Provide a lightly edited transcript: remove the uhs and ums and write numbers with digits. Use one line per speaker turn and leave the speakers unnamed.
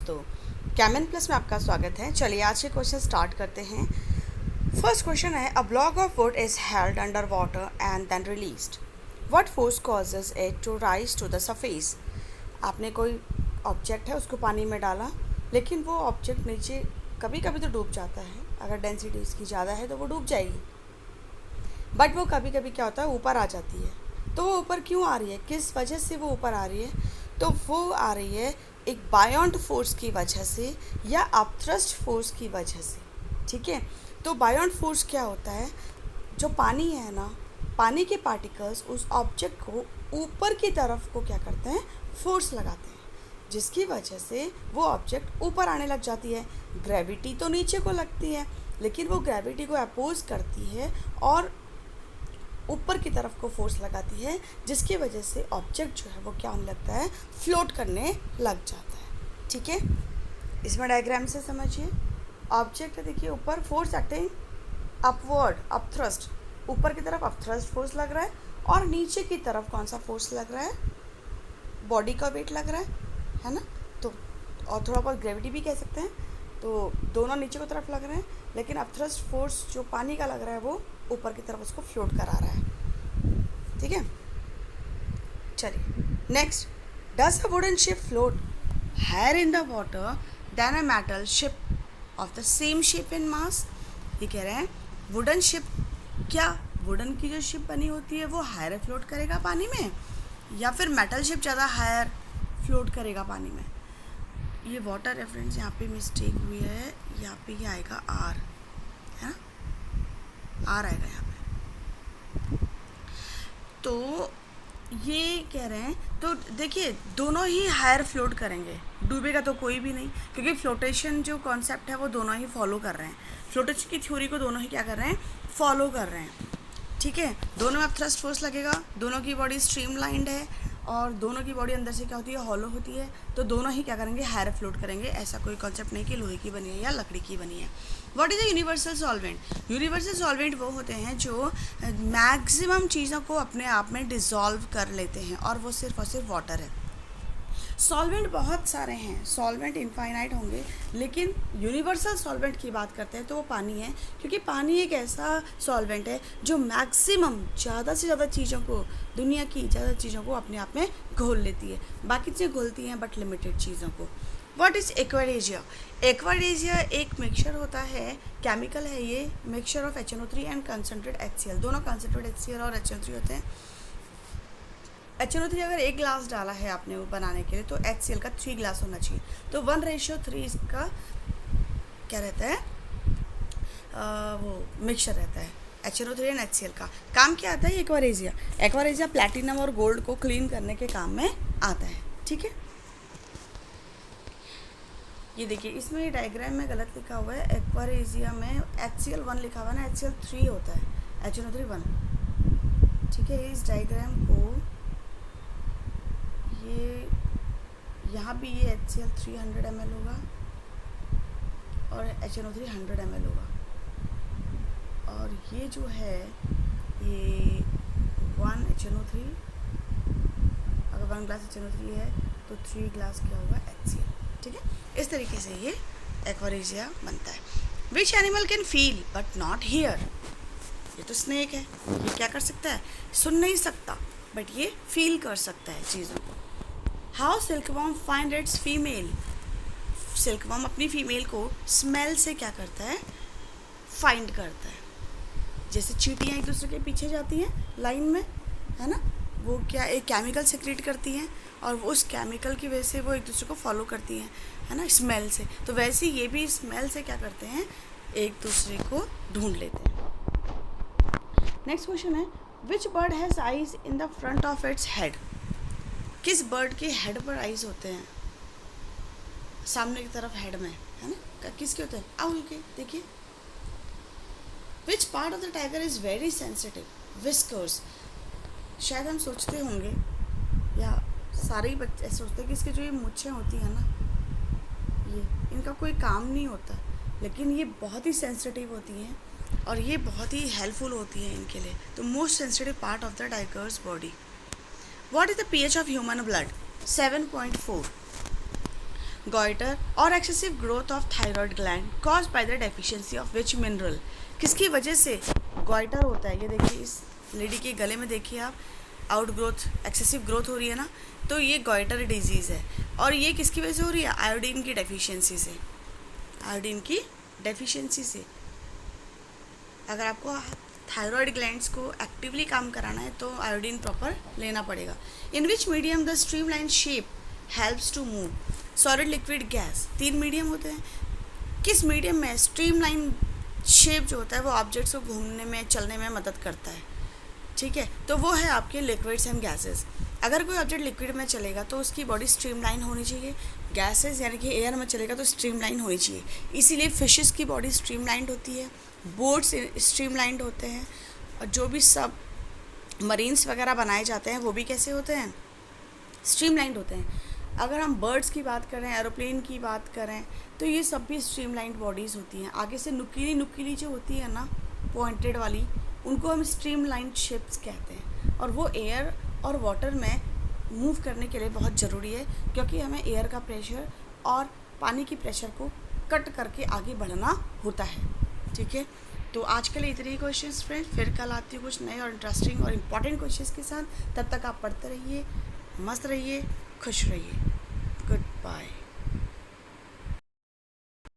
तो caiman plus में आपका स्वागत है। चलिए आज के क्वेश्चन स्टार्ट करते हैं। फर्स्ट क्वेश्चन है, a block of wood is held under water and then released, what force causes it to rise to the surface. आपने कोई ऑब्जेक्ट है उसको पानी में डाला, लेकिन वो ऑब्जेक्ट नीचे कभी कभी तो डूब जाता है। अगर डेंसिटी इसकी ज़्यादा है तो वो डूब जाएगी, बट वो कभी कभी क्या होता है ऊपर आ जाती है। तो वो ऊपर क्यों आ रही है, किस वजह से वो ऊपर आ रही है? तो वो आ रही है एक बायोंट फोर्स की वजह से या अपथ्रस्ट फोर्स की वजह से। ठीक है, तो बायोंट फोर्स क्या होता है? जो पानी है ना, पानी के पार्टिकल्स उस ऑब्जेक्ट को ऊपर की तरफ को क्या करते हैं, फोर्स लगाते हैं, जिसकी वजह से वो ऑब्जेक्ट ऊपर आने लग जाती है। ग्रेविटी तो नीचे को लगती है, लेकिन वो ग्रेविटी को अपोज करती है और ऊपर की तरफ को फोर्स लगाती है, जिसकी वजह से ऑब्जेक्ट जो है वो क्या होने लगता है, फ्लोट करने लग जाता है। ठीक है, इसमें डायग्राम से समझिए। ऑब्जेक्ट है, देखिए ऊपर फोर्स एक्टिंग अपवर्ड, अपथ्रस्ट, ऊपर की तरफ अपथ्रस्ट फोर्स लग रहा है और नीचे की तरफ कौन सा फोर्स लग रहा है, बॉडी का वेट लग रहा है ना। तो और थोड़ा बहुत ग्रेविटी भी कह सकते हैं। तो दोनों नीचे की तरफ लग रहे हैं, लेकिन अपथ्रस्ट फोर्स जो पानी का लग रहा है वो ऊपर की तरफ उसको फ्लोट करा रहा है। ठीक है, चलिए next, does a wooden ship float higher in the water than a metal ship of the same shape in mass. ये कह रहे हैं वुडन शिप, क्या वुडन की जो शिप बनी होती है वो हायर फ्लोट करेगा पानी में, या फिर मेटल शिप ज़्यादा हायर फ्लोट करेगा पानी में? ये वाटर रेफरेंस यहाँ पे मिस्टेक हुई है, यहाँ पे ये आएगा आर, है ना, आर आएगा यहाँ पे। तो ये कह रहे हैं, तो देखिए दोनों ही हायर फ्लोट करेंगे, डूबेगा तो कोई भी नहीं, क्योंकि फ्लोटेशन जो कॉन्सेप्ट है वो दोनों ही फॉलो कर रहे हैं। फ्लोटेशन की थ्योरी को दोनों ही क्या कर रहे हैं, फॉलो कर रहे हैं। ठीक है, दोनों में अब थ्रस्ट फोर्स लगेगा, दोनों की बॉडी स्ट्रीमलाइंड है और दोनों की बॉडी अंदर से क्या होती है, हॉलो होती है। तो दोनों ही क्या करेंगे, हायर फ्लोट करेंगे। ऐसा कोई कॉन्सेप्ट नहीं कि लोहे की बनी है या लकड़ी की बनी है। What is the universal solvent? Universal solvent वो होते हैं जो मैक्सिमम चीज़ों को अपने आप में डिसॉल्व कर लेते हैं, और वो सिर्फ और सिर्फ वाटर है। सॉल्वेंट बहुत सारे हैं, सॉल्वेंट इनफाइनाइट होंगे, लेकिन यूनिवर्सल सॉल्वेंट की बात करते हैं तो वो पानी है, क्योंकि पानी एक ऐसा सॉल्वेंट है जो मैक्सिमम ज़्यादा से ज़्यादा चीज़ों को, दुनिया की ज़्यादा चीज़ों को अपने आप में घोल लेती है। बाकी चीज़ें घोलती हैं बट लिमिटेड चीज़ों को। What is एक्वाडेजिया? एक्वाडेजिया एक मिक्सचर होता है, केमिकल है ये, mixture of HNO3 and concentrate HCl। दोनों कंसनट्रेट HCl और HNO3 होते हैं। HNO3 अगर 1 ग्लास डाला है आपने वो बनाने के लिए, तो HCl का 3 ग्लास होना चाहिए। तो 1:3 इसका क्या रहता है, वो मिक्सचर रहता है HNO3 एंड HCl का। काम क्या आता है एक्वारेजिया? एक्वारेजिया प्लैटिनम और गोल्ड को क्लीन करने के काम में आता है। ठीक है, ये देखिए इसमें डायग्राम में गलत लिखा हुआ है। एक्वारेजिया में HCl1 लिखा हुआ है ना, HCl3 होता है, HNO3 1। ठीक है, इस डायग्राम को ये यहाँ भी ये HCl 300 ml होगा और HNO3 100 ml होगा, और ये जो है ये 1 HNO3, अगर 1 ग्लास HNO3 है तो 3 ग्लास क्या होगा, HCl। ठीक है, इस तरीके से ये एक्वारेजिया बनता है। Which animal can feel but not here? ये तो स्नेक है, ये क्या कर सकता है, सुन नहीं सकता बट ये फील कर सकता है चीज़ों को। How silkworm find its female? Silkworm अपनी फीमेल को स्मेल से क्या करता है, फाइंड करता है। जैसे चींटियाँ एक दूसरे के पीछे जाती हैं लाइन में, है ना, वो क्या एक केमिकल सिक्रेट करती हैं और उस केमिकल की वजह से वो एक दूसरे को फॉलो करती हैं, है ना, स्मेल से। तो वैसे ये भी स्मेल से क्या करते हैं, एक दूसरे को ढूंढ लेते हैं। नेक्स्ट क्वेश्चन है, which bird has eyes in the front of its head? किस बर्ड के हेड पर आइज होते हैं, सामने की तरफ हेड में, है ना, किसके होते हैं, आउल के। देखिए, which part of the tiger is very sensitive? Whiskers. शायद हम सोचते होंगे या सारे ही बच्चे ऐसे सोचते हैं कि इसके जो ये मूंछें होती हैं ना, ये इनका कोई काम नहीं होता, लेकिन ये बहुत ही सेंसिटिव होती हैं और ये बहुत ही हेल्पफुल होती हैं इनके लिए। तो most sensitive part of the tiger's body. What is the pH of human blood? 7.4. Goitre और excessive growth of thyroid gland cause by the deficiency of which mineral. किसकी वजह से गॉइटर होता है? ये देखिए, इस लेडी के गले में देखिए आप, आउट ग्रोथ, एक्सेसिव ग्रोथ हो रही है ना, तो ये गॉइटर डिजीज़ है। और ये किसकी वजह से हो रही है? आयोडीन की डेफिशिएंसी से। आयोडीन की डेफिशिएंसी से। अगर आपको थायराइड ग्लैंड्स को एक्टिवली काम कराना है तो आयोडीन प्रॉपर लेना पड़ेगा। In which medium the streamline shape helps to move? Solid, liquid, gas, 3 medium होते हैं। किस मीडियम में स्ट्रीमलाइन शेप जो होता है वो ऑब्जेक्ट्स को घूमने में, चलने में मदद करता है? ठीक है, तो वो है आपके लिक्विड्स एंड गैसेस। अगर कोई ऑब्जेक्ट लिक्विड में चलेगा तो उसकी बॉडी स्ट्रीमलाइन होनी चाहिए। गैसेस यानी कि एयर में चलेगा तो स्ट्रीमलाइन होनी चाहिए। इसीलिए फिशेस की बॉडी स्ट्रीमलाइंड होती है, बोट्स स्ट्रीमलाइंड होते हैं, और जो भी सब मरीन्स वगैरह बनाए जाते हैं वो भी कैसे होते हैं? स्ट्रीमलाइंड होते हैं। अगर हम बर्ड्स की बात करें, एरोप्लेन की बात करें, तो ये सब भी स्ट्रीमलाइंड बॉडीज़ होती हैं। आगे से नुकीली नुकीली जो होती है ना, पॉइंटेड वाली, उनको हम स्ट्रीमलाइंड शेप्स कहते हैं। और वो एयर और वाटर में मूव करने के लिए बहुत ज़रूरी है, क्योंकि हमें एयर का प्रेशर और पानी की प्रेशर को कट करके आगे बढ़ना होता है। ठीक है, तो आज के लिए इतने ही क्वेश्चंस फ्रेंड्स। फिर कल आती हूँ कुछ नए और इंटरेस्टिंग और इम्पॉर्टेंट क्वेश्चंस के साथ। तब तक आप पढ़ते रहिए, मस्त रहिए, खुश रहिए। Good bye.